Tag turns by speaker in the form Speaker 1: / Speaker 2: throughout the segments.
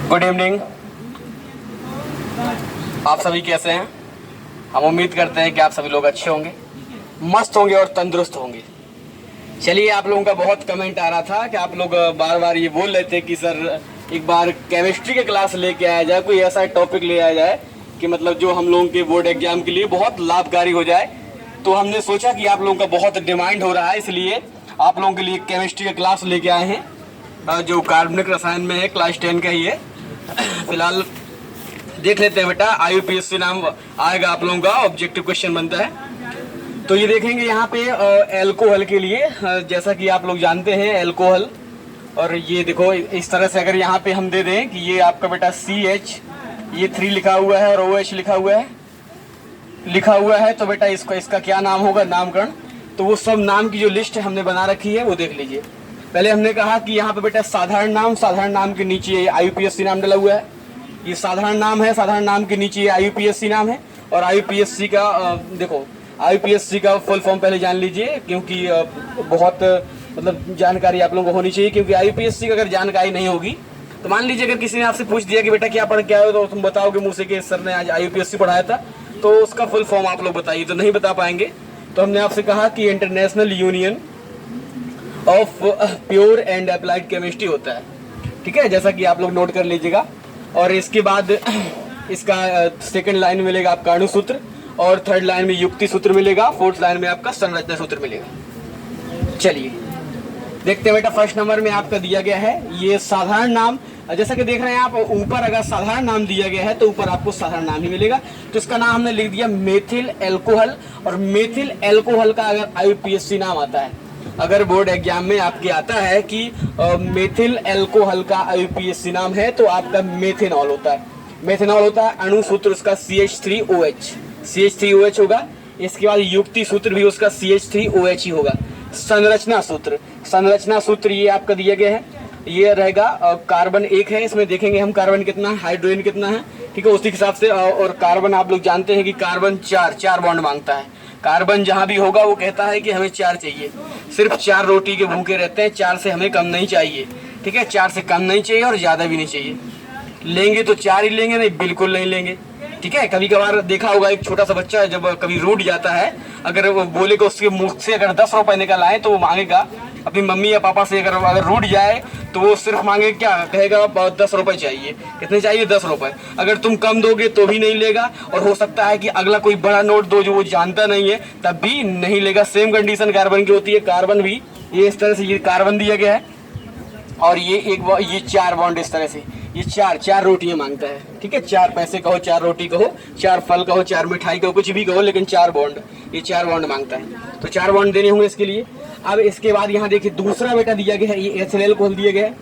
Speaker 1: Good evening. आप सभी कैसे हैं? हम उम्मीद करते हैं कि आप सभी लोग अच्छे होंगे, मस्त होंगे और तंदुरुस्त होंगे। चलिए, आप लोगों का बहुत कमेंट आ रहा था कि आप लोग बार बार ये बोल रहे थे कि सर एक बार केमिस्ट्री के क्लास लेके आया जाए, कोई ऐसा टॉपिक ले आया जाए कि मतलब जो हम लोगों के बोर्ड एग्जाम के लिए बहुत लाभकारी हो जाए। तो हमने सोचा कि आप लोगों का बहुत डिमांड हो रहा है, इसलिए आप लोगों के लिए केमिस्ट्री का क्लास लेके आए हैं जो कार्बनिक रसायन में है, क्लास 10 का ही है। फिलहाल देख लेते हैं बेटा, IUPAC नाम आएगा आप लोगों का, ऑब्जेक्टिव क्वेश्चन बनता है। तो ये देखेंगे यहाँ पे एल्कोहल के लिए, जैसा कि आप लोग जानते हैं एल्कोहल, और ये देखो इस तरह से अगर यहाँ पे हम दे दें कि ये आपका बेटा CH, ये 3 लिखा हुआ है और OH लिखा हुआ है, तो बेटा इसका क्या नाम होगा, नामकरण। तो वो सब नाम की जो लिस्ट हमने बना रखी है वो देख लीजिए। पहले हमने कहा कि यहाँ पे बेटा साधारण नाम के नीचे IUPAC नाम डला हुआ है। ये साधारण नाम है, साधारण नाम के नीचे IUPAC नाम है। और IUPAC का देखो, IUPAC का फुल फॉर्म पहले जान लीजिए, क्योंकि बहुत मतलब जानकारी आप लोगों को होनी चाहिए। क्योंकि IUPAC की अगर जानकारी नहीं होगी तो मान लीजिए अगर किसी ने आपसे पूछ दिया कि बेटा क्या पढ़ के आए हो, तो तुम बताओगे मुझसे कि सर ने आज IUPAC पढ़ाया था, तो उसका फुल फॉर्म आप लोग बताइए, तो नहीं बता पाएंगे। तो हमने आपसे कहा कि international union of pure and applied chemistry होता है, ठीक है, जैसा कि आप लोग नोट कर लीजिएगा। और इसके बाद इसका सेकंड लाइन मिलेगा आपका अणु सूत्र, और थर्ड लाइन में युक्ति सूत्र मिलेगा, फोर्थ लाइन में आपका संरचना सूत्र मिलेगा। चलिए देखते हैं बेटा, फर्स्ट नंबर में आपका दिया गया है ये साधारण नाम। जैसा कि देख रहे हैं आप, ऊपर अगर साधारण नाम दिया गया है तो ऊपर आपको साधारण नाम ही मिलेगा। तो इसका नाम हमने लिख दिया मेथिल एल्कोहल। और मेथिल एल्कोहल का अगर IUPAC नाम आता है, अगर बोर्ड एग्जाम में आपके आता है कि मेथिल एल्कोहल का IUPAC नाम है, तो आपका मेथेनॉल होता है। मेथेनॉल होता है, अणु सूत्र उसका CH3OH होगा। इसके बाद युक्ति सूत्र भी उसका CH3OH ही होगा। संरचना सूत्र ये आपका दिया गया है, ये रहेगा कार्बन 1 है, इसमें देखेंगे हम कार्बन कितना है, हाइड्रोजन कितना है, ठीक है, उसी हिसाब से। और कार्बन आप लोग जानते हैं कि कार्बन 4 बॉन्ड मांगता है। कार्बन जहां भी होगा वो कहता है कि हमें 4 चाहिए, सिर्फ 4 रोटी के भूखे रहते हैं, 4 से हमें कम नहीं चाहिए, ठीक है, 4 से कम नहीं चाहिए और ज्यादा भी नहीं चाहिए। लेंगे तो 4 ही लेंगे, नहीं बिल्कुल नहीं लेंगे, ठीक है। कभी कभार देखा होगा एक छोटा सा बच्चा जब कभी रूठ जाता है, अगर वो बोले को उसके मुंह से अगर 10 रुपए निकल आए तो वो मांगेगा अपनी मम्मी या पापा से, अगर रूठ जाए तो वो सिर्फ मांगे क्या, कहेगा 10 रुपए चाहिए। कितने चाहिए? 10 रुपए। अगर तुम कम दोगे तो भी नहीं लेगा, और हो सकता है कि अगला कोई बड़ा नोट दो जो वो जानता नहीं है तब भी नहीं लेगा। सेम कंडीशन कार्बन की होती है। कार्बन भी ये इस तरह से, ये कार्बन दिया गया है और ये 4 बॉन्ड इस तरह से, ये 4 रोटियां मांगता है, ठीक है। 4 पैसे कहो, 4 रोटी कहो, 4 फल कहो, 4 मिठाई कहो, कुछ भी कहो, लेकिन 4 बॉन्ड, ये 4 बॉन्ड मांगता है। तो 4 बॉन्ड देने होंगे इसके लिए। अब इसके बाद यहाँ देखिए दूसरा बेटा दिया गया है, ये एथिल एल्कोहल दिया गया है।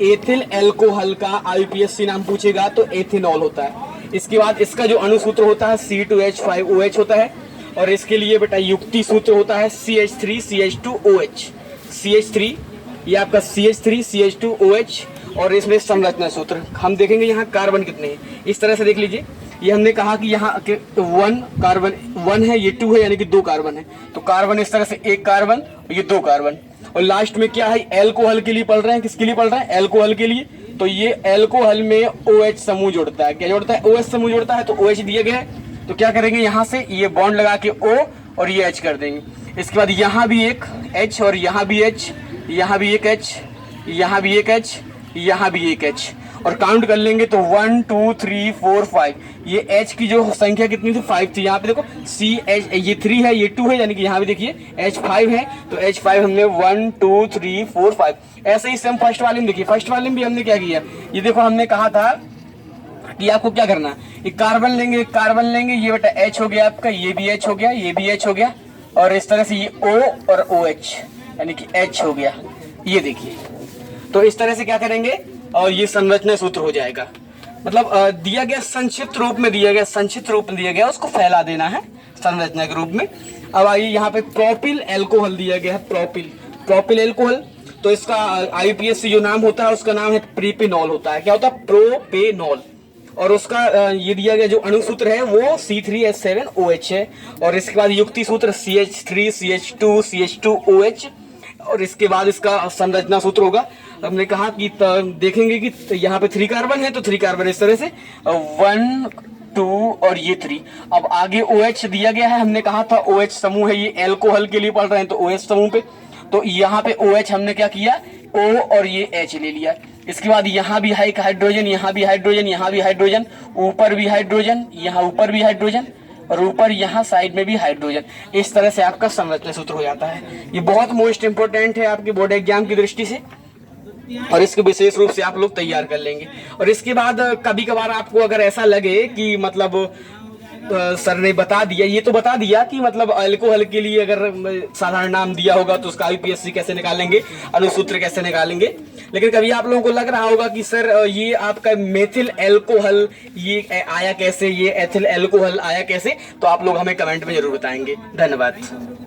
Speaker 1: एथिल एल्कोहल का IUPAC नाम पूछेगा तो एथेनॉल होता है। इसके बाद इसका जो अणु सूत्र होता है C2H5OH होता है। और इसके लिए बेटा युक्ति सूत्र होता है CH3CH2OH। CH3 ये आपका CH3CH2OH। और इसमें संरचना सूत्र हम देखेंगे यहाँ कार्बन कितने हैं, इस तरह से देख लीजिए। ये हमने कहा कि यहाँ 1 कार्बन 1 है, ये 2 है, यानी कि 2 कार्बन है। तो कार्बन इस तरह से 1 कार्बन, ये 2 कार्बन। और लास्ट में क्या है, एल्कोहल के लिए पढ़ रहे हैं, किसके लिए पढ़ रहे हैं, एल्कोहल के लिए। तो ये एल्कोहल में OH समूह जोड़ता है, क्या जोड़ता है, OH समूह जोड़ता है। तो OH दिया गया है, तो क्या करेंगे, यहाँ से ये बॉन्ड लगा के O और ये H कर देंगे। इसके बाद यहाँ भी एक H और यहाँ भी H, यहाँ भी एक H, यहाँ भी एक H, यहाँ भी एक H। और काउंट कर लेंगे तो 1 2 3 4 5, ये H की जो संख्या कितनी थी, 5 थी। यहाँ पे देखो CH, ये 3 है, ये 2 है, यानी कि यहाँ भी देखिए H 5 है। तो H 5 हमने 1 2 3 4 5। ऐसे ही सेम फर्स्ट वाले में देखिए, फर्स्ट वाले में भी हमने क्या किया, ये देखो हमने कहा था कि आपको क्या करना, एक कार्बन लेंगे, ये बेटा H हो गया आपका, ये भी H हो गया, ये भी H हो गया, और इस तरह से ये O और OH यानी कि H हो गया, ये देखिए। तो इस तरह से क्या करेंगे, और ये संरचना सूत्र हो जाएगा। मतलब दिया गया संक्षिप्त रूप में दिया गया, उसको फैला देना है संरचना के रूप में। अब आइए यहाँ पे प्रोपिल एल्कोहल दिया गया है, प्रोपिल एल्कोहल। तो इसका IUPAC जो नाम होता है उसका नाम है प्रोपेनॉल होता है। क्या होता है, प्रोपेनॉल। और उसका ये दिया गया जो अणु सूत्र है वो C3H7OH है। और इसके बाद युक्ति सूत्र CH3CH2CH2OH। और इसके बाद इसका संरचना सूत्र होगा हमने कहा कि देखेंगे कि यहाँ पे 3 कार्बन है तो 3 कार्बन इस तरह से 1 2 और ये 3। अब आगे OH दिया गया है, हमने कहा था OH समूह है, ये एल्कोहल के लिए पढ़ रहे हैं तो OH समूह पे, तो यहाँ पे OH हमने क्या किया O और ये H ले लिया। इसके बाद यहाँ भी है एक हाइड्रोजन, यहाँ भी हाइड्रोजन, यहाँ भी हाइड्रोजन, ऊपर भी हाइड्रोजन, यहाँ ऊपर भी हाइड्रोजन और ऊपर यहाँ साइड में भी हाइड्रोजन। इस तरह से आपका संरचना सूत्र हो जाता है। ये बहुत मोस्ट इंपोर्टेंट है आपके बोर्ड एग्जाम की दृष्टि से और इसको विशेष रूप से आप लोग तैयार कर लेंगे। और इसके बाद कभी कभार आपको अगर ऐसा लगे कि मतलब सर ने बता दिया, ये तो बता दिया कि मतलब अल्कोहल के लिए अगर साधारण नाम दिया होगा तो उसका IUPAC कैसे निकालेंगे, अनुसूत्र कैसे निकालेंगे, लेकिन कभी आप लोगों को लग रहा होगा कि सर ये आपका मेथिल एल्कोहल ये आया कैसे, ये एथिल एल्कोहल आया कैसे, तो आप लोग हमें कमेंट में जरूर बताएंगे। धन्यवाद।